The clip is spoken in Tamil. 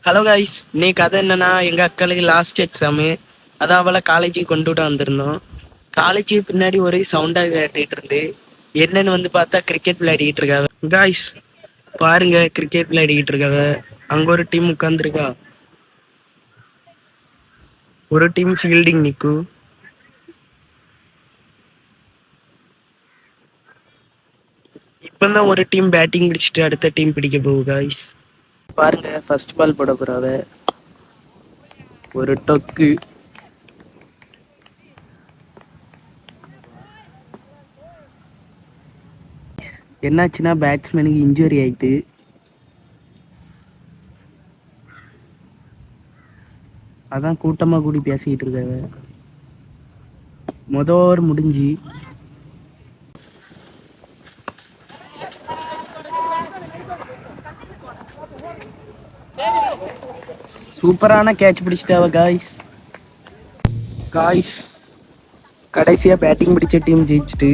ஹலோ கைஸ், இன்னைக்கு கதை என்னன்னா எங்கள் அக்களுக்கு லாஸ்ட் எக்ஸாமு. அதான் அவளை காலேஜுக்கு கொண்டு விட வந்திருந்தோம். காலேஜுக்கு பின்னாடி ஒரே சவுண்டாக விளையாடிட்டு இருந்து என்னன்னு வந்து பார்த்தா கிரிக்கெட் விளையாடிக்கிட்டு இருக்காங்க. காய்ஸ் பாருங்க, கிரிக்கெட் விளையாடிக்கிட்டு இருக்காங்க. அங்கே ஒரு டீம் உட்காந்துருக்கா, ஒரு டீம் ஃபீல்டிங் நிற்கும். இப்போதான் ஒரு டீம் பேட்டிங் பிடிச்சிட்டு அடுத்த டீம் பிடிக்க போகுது. காய்ஸ் பாருங்க, ஃபர்ஸ்ட் பால் போட போறாவ. ஒரு டொக்கு. என்னாச்சுன்னா பேட்ஸ்மேனுக்கு இன்ஜுரி ஆயிட்டு. அதான் கூட்டமா கூடி பேசிக்கிட்டு இருக்காங்க. ஓவர் முடிஞ்சு சூப்பரான கேட்ச் பிடிச்சிட்டாவ. காய்ஸ் கடைசியா பேட்டிங் பிடிச்ச டீம் ஜெயிச்சுட்டு